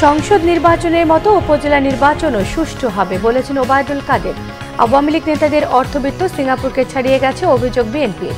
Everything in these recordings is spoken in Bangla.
সংসদ নির্বাচনের মতো উপজেলা নির্বাচনও সুষ্ঠু হবে বলেছেন ওবায়দুল কাদের। আওয়ামী লীগ নেতাদের অর্থবিত্ত সিঙ্গাপুরকে ছাড়িয়ে গেছে অভিযোগ বিএনপির।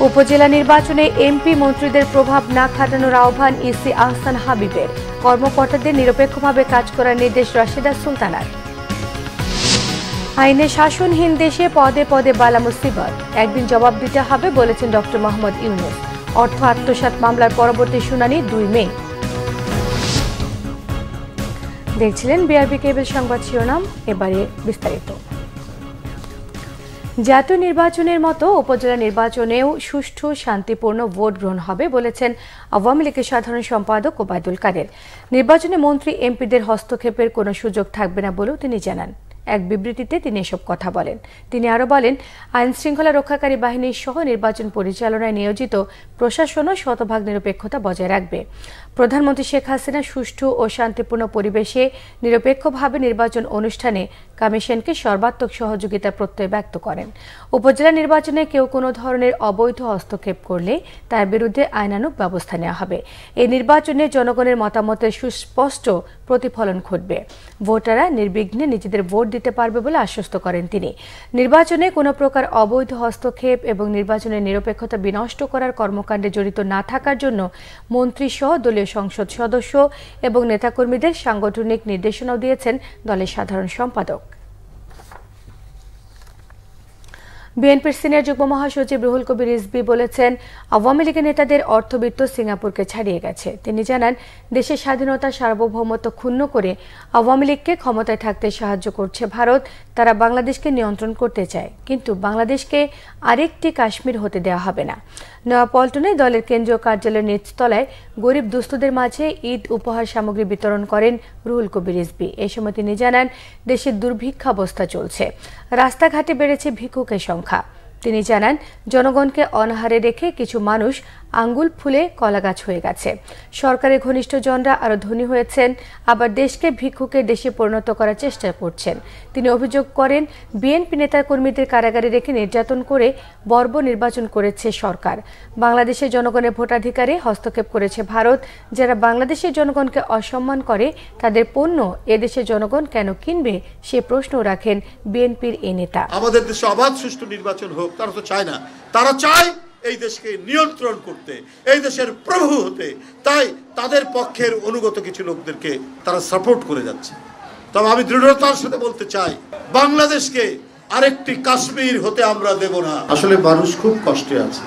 উপজেলা নির্বাচনে এমপি মন্ত্রীদের প্রভাব না খাটানোর আহ্বান ইসি আহসান হাবিবের। কর্মকর্তাদের নিরপেক্ষভাবে কাজ করার নির্দেশ রাশেদা সুলতানার। আইনে শাসনহীন দেশে পদে পদে বালা মুসিবত, একদিন জবাব দিতে হবে বলেছেন ডক্টর মোহাম্মদ ইউনূস। অর্থ আত্মসাৎ মামলার পরবর্তী শুনানি 2 মে। দেখছিলেন বিআরবি কেবল সংবাদ শিরোনাম, এবারে বিস্তারিত। জাতীয় নির্বাচনের মতো উপজেলা নির্বাচনেও সুষ্ঠু শান্তিপূর্ণ ভোট গ্রহণ হবে বলেছেন আওয়ামী লীগের সাধারণ সম্পাদক ওবায়দুল কাদের। নির্বাচনে মন্ত্রী এমপিদের হস্তক্ষেপের কোনো সুযোগ থাকবে না বলেও তিনি জানান। এক বিবৃতিতে তিনি এসব কথা বলেন। তিনি আরও বলেন, আইন শৃঙ্খলা রক্ষাকারী বাহিনীর সহ নির্বাচন পরিচালনায় নিয়োজিত প্রশাসনও শতভাগ নিরপেক্ষতা বজায় রাখবে। প্রধানমন্ত্রী শেখ হাসিনা সুষ্ঠু ও শান্তিপূর্ণ পরিবেশে নিরপেক্ষভাবে নির্বাচন অনুষ্ঠানে কমিশনকে সর্বাত্মক সহযোগিতার প্রত্যয় ব্যক্ত করেন। উপজেলা নির্বাচনে কেউ কোনো ধরনের অবৈধ হস্তক্ষেপ করলে তার বিরুদ্ধে আইনানুগ ব্যবস্থা নেওয়া হবে। এই নির্বাচনে জনগণের মতামতের সুস্পষ্ট প্রতিফলন ঘটবে। ভোটাররা নির্বিঘ্নে নিজেদের ভোট দিতে পারবে বলে আশ্বস্ত করেন তিনি। নির্বাচনে কোনো প্রকার অবৈধ হস্তক্ষেপ এবং নির্বাচনের নিরপেক্ষতা বিনষ্ট করার কর্মকাণ্ডে জড়িত না থাকার জন্য মন্ত্রী সহ দলীয় সংসদ সদস্য এবং নেতাকর্মীদের সাংগঠনিক নির্দেশনাও দিয়েছেন দলের সাধারণ সম্পাদক। বিএনপির সিনিয়র যুগ্ম মহাসচিব রুহুল কবির রিজভী বলেছেন, আওয়ামী লীগের নেতাদের অর্থবিত্ত সিঙ্গাপুরকে ছাড়িয়ে গেছে। তিনি জানান, দেশের স্বাধীনতা সার্বভৌমত্ব ক্ষুণ্ণ করে আওয়ামী লীগকে ক্ষমতায় থাকতে সাহায্য করছে ভারত। তারা বাংলাদেশকে নিয়ন্ত্রণ করতে চায়, কিন্তু বাংলাদেশকে আরেকটি কাশ্মীর হতে দেওয়া হবে না। নয়াপল্টনে দলের কেন্দ্রীয় কার্যালয়ের নিচতলায় গরিব দুস্থদের মাঝে ঈদ উপহার সামগ্রী বিতরণ করেন রুহুল কবির রিজভী। এ সময় তিনি জানান, দেশে দুর্ভিক্ষাবস্থা চলছে, রাস্তাঘাটে বেড়েছে ভিক্ষুকের সংখ্যা। তিনি জানান, জনগণকে অনাহারে রেখে কিছু মানুষ আঙ্গুল ফুলে কলাগাছ হয়ে গেছে। সরকারের ঘনিষ্ঠজনরা আরো ধনী হয়েছেন, আবার দেশকে ভিক্ষুকের দেশে পরিণত করার চেষ্টা করছেন। তিনি অভিযোগ করেন, বিএনপি নেতাকর্মীদের কারাগারে রেখে নির্যাতন করে বর্বর নির্বাচন করেছে সরকার। বাংলাদেশের জনগণের ভোটাধিকারে হস্তক্ষেপ করেছে ভারত। যারা বাংলাদেশের জনগণকে অসম্মান করে, তাদের পণ্য এদেশের জনগণ কেন কিনবে সে প্রশ্ন রাখেন বিএনপির এই নেতা। আমাদের দেশে অবাধ সুষ্ঠু নির্বাচন হোক, তারা তো চায় না। তারা চায় এই দেশকে নিয়ন্ত্রণ করতে, এই দেশের প্রভু হতে। তাই তাদের পক্ষের অনুগত কিছু লোকদেরকে তারা সাপোর্ট করে যাচ্ছে। তবে আমি দৃঢ়তার সাথে বলতে চাই, বাংলাদেশকে আরেকটি কাশ্মীর হতে আমরা দেব না। আসলে মানুষ খুব কষ্টে আছে,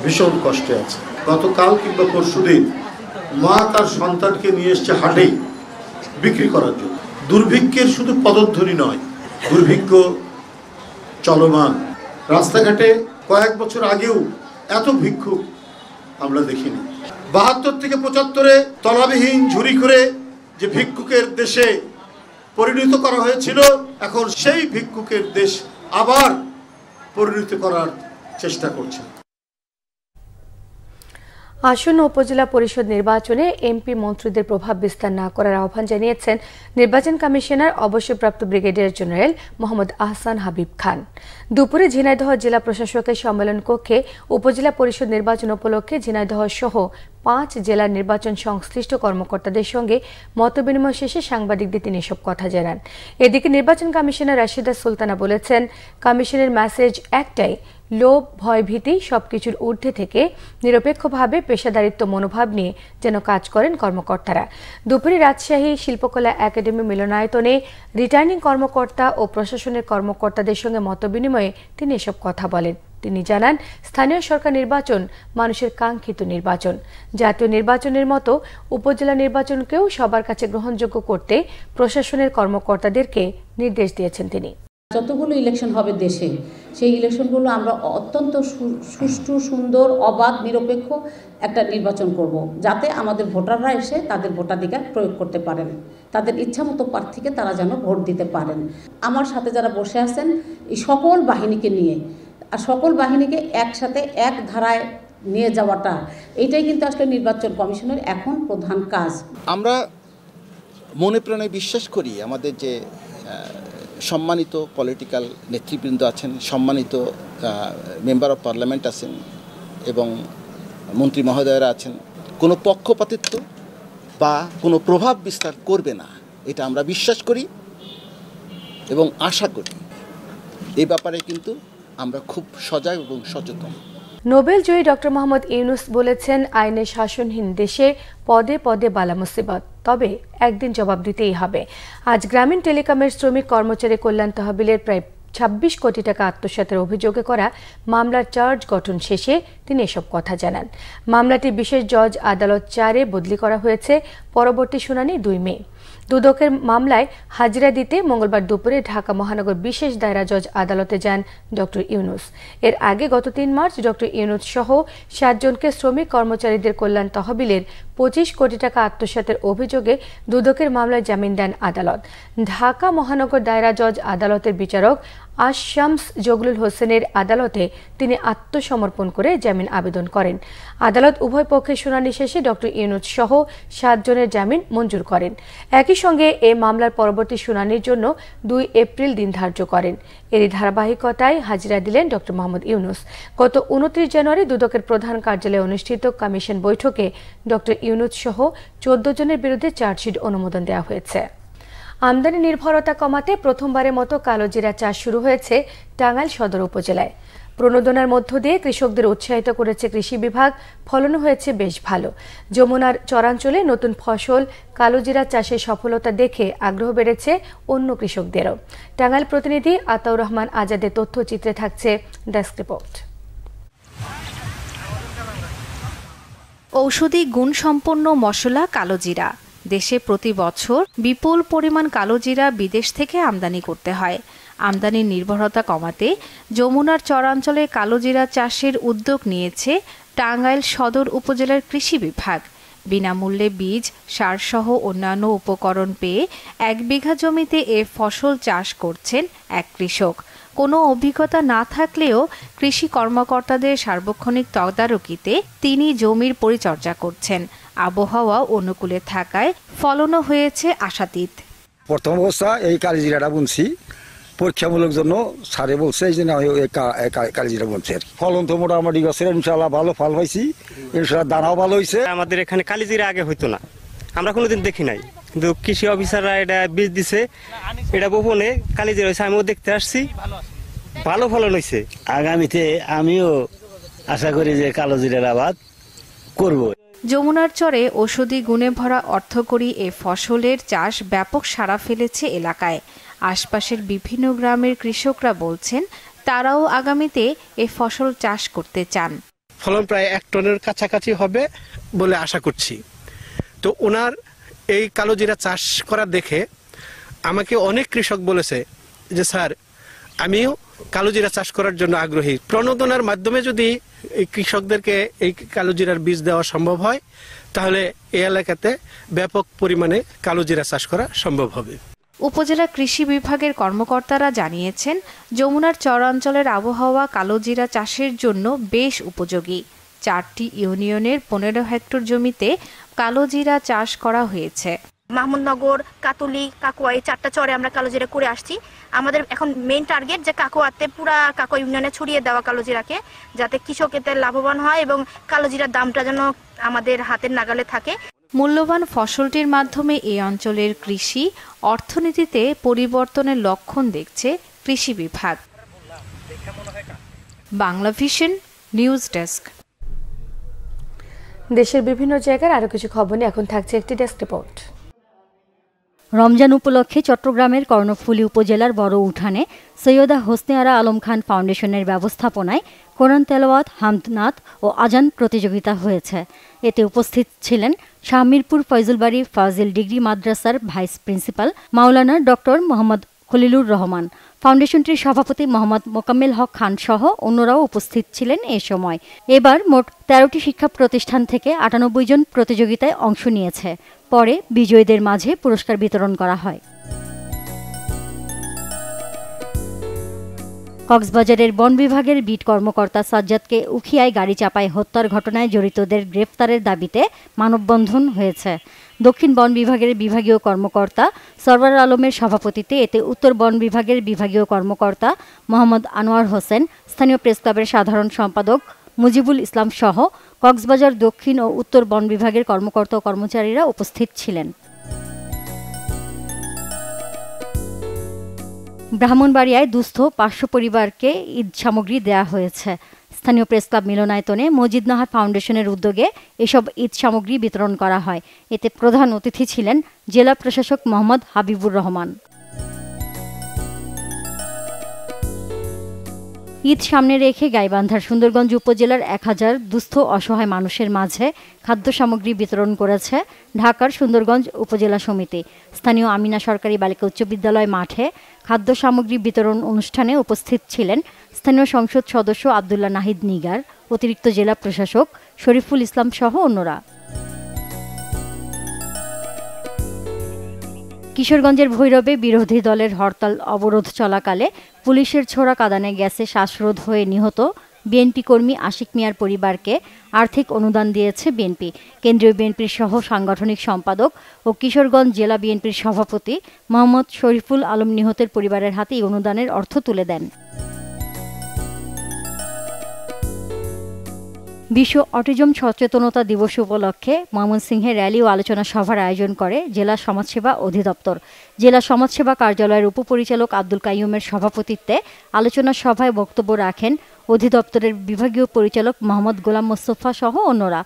ভীষণ কষ্টে আছে। গতকাল কিংবা পরশুদিন মা তার সন্তানকে নিয়ে এসছে হাটেই বিক্রি করার জন্য। দুর্ভিক্ষের শুধু পদধ্বনি নয়, দুর্ভিক্ষ চলমান। রাস্তাঘাটে কয়েক বছর আগেও এত ভিক্ষুক আমরা দেখিনি। 72 থেকে 75-এ তলাবিহীন ঝুরি করে যে ভিক্ষুকের দেশে পরিণত করা হয়েছিল, এখন সেই ভিক্ষুকের দেশ আবার পরিণত করার চেষ্টা করছে। আসন্ন উপজেলা পরিষদ নির্বাচনে এমপি মন্ত্রীদের প্রভাব বিস্তার না করার আহ্বান জানিয়েছেন নির্বাচন কমিশনার অবসরপ্রাপ্ত ব্রিগেডিয়ার জেনারেল মোহাম্মদ আহসান হাবিব খান। দুপুরে ঝিনাইদহ জেলা প্রশাসকের সম্মেলন কক্ষে উপজেলা পরিষদ নির্বাচন উপলক্ষে ঝিনাইদহ সহ 5 জেলার নির্বাচন সংশ্লিষ্ট কর্মকর্তাদের সঙ্গে মতবিনিময় শেষে সাংবাদিকদের তিনি এসব কথা জানান। এদিকে নির্বাচন কমিশনার রাশেদা সুলতানা বলেছেন, কমিশনের মেসেজ একটাই, লোভ ভয়ভীতি সবকিছুর ঊর্ধ্বে থেকে নিরপেক্ষভাবে পেশাদারিত্ব মনোভাব নিয়ে যেন কাজ করেন কর্মকর্তারা। দুপুরে রাজশাহী শিল্পকলা একাডেমি মিলনায়তনে রিটার্নিং কর্মকর্তা ও প্রশাসনের কর্মকর্তাদের সঙ্গে মতবিনিময়ে তিনি এসব কথা বলেন। তিনি জানান, স্থানীয় সরকার নির্বাচন মানুষের কাঙ্ক্ষিত নির্বাচন। জাতীয় নির্বাচনের মতো উপজেলা নির্বাচনকেও সবার কাছে গ্রহণযোগ্য করতে প্রশাসনের কর্মকর্তাদেরকে নির্দেশ দিয়েছেন তিনি। যতগুলো ইলেকশন হবে দেশে, সেই ইলেকশনগুলো আমরা অত্যন্ত সুষ্ঠু, সুন্দর, অবাধ, নিরপেক্ষ একটা নির্বাচন করব, যাতে আমাদের ভোটাররা এসে তাদের ভোটাধিকার প্রয়োগ করতে পারেন, তাদের ইচ্ছামতো প্রার্থীকে তারা যেন ভোট দিতে পারেন। আমার সাথে যারা বসে আছেন, এই সকল বাহিনীকে নিয়ে, আর সকল বাহিনীকে একসাথে এক ধারায় নিয়ে যাওয়াটা, এইটাই কিন্তু আসলে নির্বাচন কমিশনের এখন প্রধান কাজ। আমরা মনে প্রাণে বিশ্বাস করি, আমাদের যে সম্মানিত পলিটিক্যাল নেতৃবৃন্দ আছেন, সম্মানিত মেম্বার অফ পার্লামেন্ট আছেন এবং মন্ত্রী মহোদয়রা আছেন, কোনো পক্ষপাতিত্ব বা কোনো প্রভাব বিস্তার করবে না, এটা আমরা বিশ্বাস করি এবং আশা করি। এই ব্যাপারে কিন্তু আমরা খুব সজাগ এবং সচেতন। নোবেল জয়ী ডক্টর মোহাম্মদ ইউনূস বলেছেন, আইনের শাসনহীন দেশে পদে পদে বালা মুসিবত, তবে একদিন জবাব দিতেই হবে। আজ গ্রামীণ টেলিকমের শ্রমিক কর্মচারী কল্যাণ তহবিলের প্রায় ২৬ কোটি টাকা আত্মসাতের অভিযোগে করা মামলার চার্জ গঠন শেষে তিনি এসব কথা জানান। মামলাটি বিশেষ জজ আদালত ৪-এ বদলি করা হয়েছে। পরবর্তী শুনানি ২ মে। দুদকের মামলায় হাজিরা দিতে মঙ্গলবার দুপুরে ঢাকা মহানগর বিশেষ দায়রা জজ আদালতে যান ডক্টর ইউনূস। এর আগে গত ৩ মার্চ ডক্টর ইউনূস সহ ৭ জনকে শ্রমিক কর্মচারীদের কল্যাণ তহবিলের ২৫ কোটি টাকা আত্মসাতের অভিযোগে দুদকের মামলায় জামিন দেন আদালত। ঢাকা মহানগর দায়রা জজ আদালতের বিচারক আশামস জগলুল হোসেনের আদালতে তিনি আত্মসমর্পণ করে জামিন আবেদন করেন। আদালত উভয় পক্ষের শুনানি শেষে ডক্টর ইউনূস সহ ৭ জনের জামিন মঞ্জুর করেন। একই সঙ্গে এ মামলার পরবর্তী শুনানির জন্য ২ এপ্রিল দিন ধার্য করেন। এরই ধারাবাহিকতায় হাজিরা দিলেন ডক্টর মোহাম্মদ ইউনূস। গত ২৯ জানুয়ারি দুদকের প্রধান কার্যালয়ে অনুষ্ঠিত কমিশন বৈঠকে ডক্টর ইউনূস সহ ১৪ জনের বিরুদ্ধে চার্জশিট অনুমোদন দেওয়া হয়েছে। আমদানি নির্ভরতা কমাতে প্রথমবারের মতো কালোজিরা চাষ শুরু হয়েছে টাঙ্গাইল সদর উপজেলায়। প্রণোদনার মধ্য দিয়ে কৃষকদের উৎসাহিত করেছে কৃষি বিভাগ। ফলনও হয়েছে বেশ ভালো। যমুনার চরাঞ্চলে নতুন ফসল কালোজিরা চাষের সফলতা দেখে আগ্রহ বেড়েছে অন্য কৃষকদেরও। টাঙ্গাইল প্রতিনিধি আতাউর রহমান আজাদের তথ্যচিত্রে থাকছে ডেস্ক রিপোর্ট। ঔষধি গুণসম্পন্ন মশলা কালোজিরা। দেশে প্রতি বছর বিপুল পরিমাণ কালোজিরা বিদেশ থেকে আমদানি করতে হয়। আমদানির নির্ভরতা কমাতে যমুনার চরাঞ্চলে কালোজিরা চাষের উদ্যোগ নিয়েছে টাঙ্গাইল সদর উপজেলার কৃষি বিভাগ। বিনামূল্যে বীজ, সারসহ অন্যান্য উপকরণ পেয়ে ১ বিঘা জমিতে এ ফসল চাষ করছেন এক কৃষক। কোনো অভিজ্ঞতা না থাকলেও কৃষি কর্মকর্তাদের সার্বক্ষণিক তদারকিতে তিনি জমির পরিচর্যা করছেন। আবহাওয়া অনুকূলে থাকায় ফলনও হয়েছে আশাতীত। প্রথম অবস্থা এই কালিজিরাটা বুনছি পরীক্ষামূলক জন্য, স্যারে বলছে এই জন্য আমি কালিজিরা বুনছি আর কি। ফলন তো মোটামুটি গাছের ইনশাল্লাহ ভালো ফল হয়েছি, ইনশাল্লাহ দানাও ভালো হয়েছে। আমাদের এখানে কালিজিরা আগে হইতো না, আমরা কোনোদিন দেখি নাই, কিন্তু কৃষি অফিসাররা এটা বীজ দিছে, এটা বপনে কালিজিরা হয়েছে, আমিও দেখতে আসছি, ভালো ফলন হয়েছে। আগামীতে আমিও আশা করি যে কালোজিরার আবাদ করব। যমুনার চরে ঔষধি গুণে ভরা অর্থকরী এ ফসলের চাষ ব্যাপক সাড়া ফেলেছে এলাকায়। আশপাশের বিভিন্ন গ্রামের কৃষকরা বলছেন তারাও আগামীতে এ ফসল চাষ করতে চান। ফলন প্রায় ১ টনের কাছাকাছি হবে বলে আশা করছি। তো ওনার এই কালোজিরা চাষ করা দেখে আমাকে অনেক কৃষক বলেছে যে স্যার আমিও কালোজিরা চাষ করার জন্য আগ্রহী। প্রণোদনার মাধ্যমে যদি এই কৃষকদেরকে এই কালোজিরার বীজ দেওয়া সম্ভব হয় তাহলে এই এলাকাতে ব্যাপক পরিমাণে কালোজিরা চাষ করা সম্ভব হবে। উপজেলা কৃষি বিভাগের কর্মকর্তারা জানিয়েছেন যমুনার চরাঞ্চলের আবহাওয়া কালোজিরা চাষের জন্য বেশ উপযোগী। ৪টি ইউনিয়নের ১৫ হেক্টর জমিতে কালোজিরা চাষ করা হয়েছে। মাহমুদনগর, কাতুলি, কাকুয়া এই 4টা চরে আমরা কালোজিরা করে আসছি। আমাদের এখন মেইন টার্গেট যে কাকুয়াতে পুরা কাকুয়া ইউনিয়নে ছড়িয়ে দেওয়া কালোজিরাকে, যাতে কৃষক এতে লাভবান হয় এবং কালোজিরার দামটা যেন আমাদের হাতের নাগালে থাকে। মূল্যবান ফসলটির মাধ্যমে এই অঞ্চলের কৃষি অর্থনীতিতে পরিবর্তনের লক্ষণ দেখছে কৃষি বিভাগ। Bangla Vision news desk. দেশের বিভিন্ন জায়গার আরো কিছু খবর নিয়ে এখন থাকছে একটি ডেস্ক রিপোর্ট। রমজান উপলক্ষে চট্টগ্রামের কর্ণফুলী উপজেলার বড় উঠানে সৈয়দা হোসনে আরা আলম খান ফাউন্ডেশনের ব্যবস্থাপনায় কোরআন তেলাওয়াত, হামদনাত ও আজান প্রতিযোগিতা হয়েছে। এতে উপস্থিত ছিলেন শাহমিরপুর ফয়জুলবাড়ি ফাজিল ডিগ্রি মাদ্রাসার ভাইস প্রিন্সিপাল মাওলানা ডক্টর মোহাম্মদ খলিলুর রহমান, ফাউন্ডেশনটির সভাপতি মোহাম্মদ মোকাম্মেল হক খান সহ অন্যরাও উপস্থিত ছিলেন এ সময়। এবার মোট ১৩টি শিক্ষা প্রতিষ্ঠান থেকে ৯৮ জন প্রতিযোগিতায় অংশ নিয়েছে। পরে বিজয়ীদের মাঝে পুরস্কার বিতরণ করা হয়। কক্সবাজারের বন বিভাগের বিট কর্মকর্তা সাজ্জাদকে উখিয়ায় গাড়ি চাপায় হত্যার ঘটনায় জড়িতদের গ্রেফতারের দাবিতে মানববন্ধন হয়েছে। দক্ষিণ বন বিভাগের বিভাগীয় কর্মকর্তা সরওয়ার আলমের সভাপতিত্বে এতে উত্তর বন বিভাগের বিভাগীয় কর্মকর্তা মোহাম্মদ আনোয়ার হোসেন, স্থানীয় প্রেসক্লাবের সাধারণ সম্পাদক মুজিবুল ইসলাম সহ কক্সবাজার দক্ষিণ ও উত্তর বন বিভাগের কর্মকর্তা ও কর্মচারীরা উপস্থিত ছিলেন। ব্রাহ্মণবাড়িয়ায় দুস্থ 500 পরিবারকে ঈদ সামগ্রী দেয়া হয়েছে। স্থানীয় প্রেস ক্লাব মিলনায়তনে মজিদ নাহার ফাউন্ডেশনের উদ্যোগে এসব ঈদ সামগ্রী বিতরণ করা হয়। এতে প্রধান অতিথি ছিলেন জেলা প্রশাসক মোহাম্মদ হাবিবুর রহমান। ঈদ সামনে রেখে গাইবান্ধার সুন্দরগঞ্জ উপজেলার 1000 দুস্থ অসহায় মানুষের মাঝে খাদ্য সামগ্রী বিতরণ করেছে ঢাকার সুন্দরগঞ্জ উপজেলা সমিতি। স্থানীয় আমিনা সরকারি বালিকা উচ্চ বিদ্যালয় মাঠে খাদ্য সামগ্রী বিতরণ অনুষ্ঠানে উপস্থিত ছিলেন স্থানীয় সংসদ সদস্য আব্দুল্লাহ নাহিদ নিগার, অতিরিক্ত জেলা প্রশাসক শরীফুল ইসলাম সহ অন্যরা। কিশোরগঞ্জের ভৈরবে বিরোধী দলের হরতাল অবরোধ চলাকালে পুলিশের ছোড়া কাঁদানে গ্যাসে শ্বাসরোধ হয়ে নিহত বিএনপি কর্মী আশিক মিয়ার পরিবারকে আর্থিক অনুদান দিয়েছে বিএনপি। কেন্দ্রীয় বিএনপির সহ সাংগঠনিক সম্পাদক ও কিশোরগঞ্জ জেলা বিএনপির সভাপতি মোহাম্মদ শরীফুল আলম নিহতের পরিবারের হাতে এই অনুদানের অর্থ তুলে দেন। বিশ্ব অটিজম সচেতনতা দিবস উপলক্ষে ময়মনসিংহে র্যালি ও আলোচনা সভার আয়োজন করে জেলা সমাজসেবা অধিদপ্তর। জেলা সমাজসেবা কার্যালয়ের উপপরিচালক আব্দুল কাইয়ুমের সভাপতিত্বে আলোচনা সভায় বক্তব্য রাখেন অধিদপ্তরের বিভাগীয় পরিচালক মোহাম্মদ গোলাম মোস্তফা সহ অন্যরা।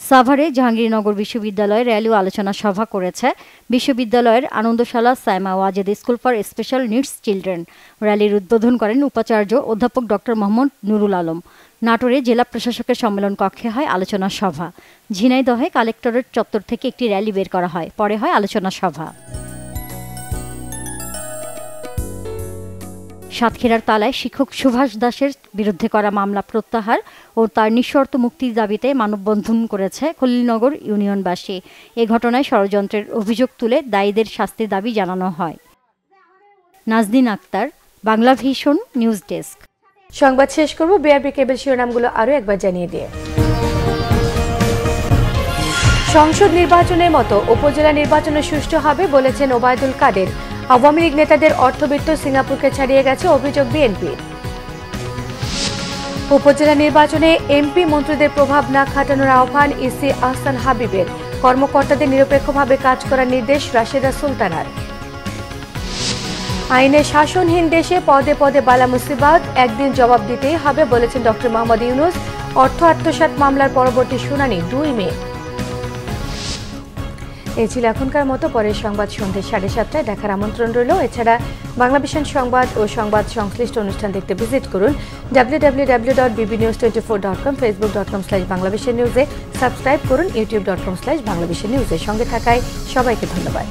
সাভারে জাহাঙ্গীরনগর বিশ্ববিদ্যালয়ে র্যালি ও আলোচনা সভা করেছে বিশ্ববিদ্যালয়ের Anandashala Saima Wazed school for special needs children. র্যালির উদ্বোধন করেন উপাচার্য অধ্যাপক ডক্টর মোহাম্মদ নুরুল আলম। নাটোরে জেলা প্রশাসকের সম্মেলন কক্ষে হয় আলোচনা সভা। ঝিনাইদহে কালেক্টরেট চত্বর থেকে একটি র্যালি বের করা হয়, পরে হয় আলোচনা সভা। সাতক্ষীরার তালায় শিক্ষক সুভাষ দাসের বিরুদ্ধে করা মামলা প্রত্যাহার ও তার নিঃশর্ত মুক্তির দাবিতে মানববন্ধন করেছে খলিলনগর ইউনিয়নবাসী। এ ঘটনায় ষড়যন্ত্রের অভিযোগ তুলে দায়ীদের শাস্তির দাবি জানানো হয়। Najdin Akter, Bangla Vision news desk. সংবাদ শেষ করব বিআরবি কেবল শিরোনামগুলো আরো একবার জানিয়ে দিয়ে। সংসদ নির্বাচনের মতো উপজেলা নির্বাচনে সুষ্ঠু হবে বলেছেন ওবায়দুল কাদের। আওয়ামী লীগ নেতাদের অর্থবিত্ত সিঙ্গাপুরকে ছাড়িয়ে গেছে অভিযোগ বিএনপির। উপজেলা নির্বাচনে এমপি মন্ত্রীদের প্রভাব না খাটানোর আহ্বান ইসি আহসান হাবিবের। কর্মকর্তাদের নিরপেক্ষভাবে কাজ করার নির্দেশ রাশেদা সুলতানার। আইনে শাসনহীন দেশে পদে পদে বালা মুসিবত, একদিন জবাব দিতেই হবে বলেছেন ডক্টর মোহাম্মদ ইউনূস। অর্থ আত্মসাৎ মামলার পরবর্তী শুনানি 2 মে। এই ছিল এখনকার মতো। পরের সংবাদ সন্ধ্যে 7:30টায় দেখার আমন্ত্রণ রইল। এছাড়া বাংলা ভিশন সংবাদ ও সংবাদ সংশ্লিষ্ট অনুষ্ঠান দেখতে ভিজিট করুন www.bbnews24.com, facebook.com/banglavishnnews-এ সাবস্ক্রাইব করুন, youtube.com/banglavishnnews-এর সঙ্গে থাকায় সবাইকে ধন্যবাদ।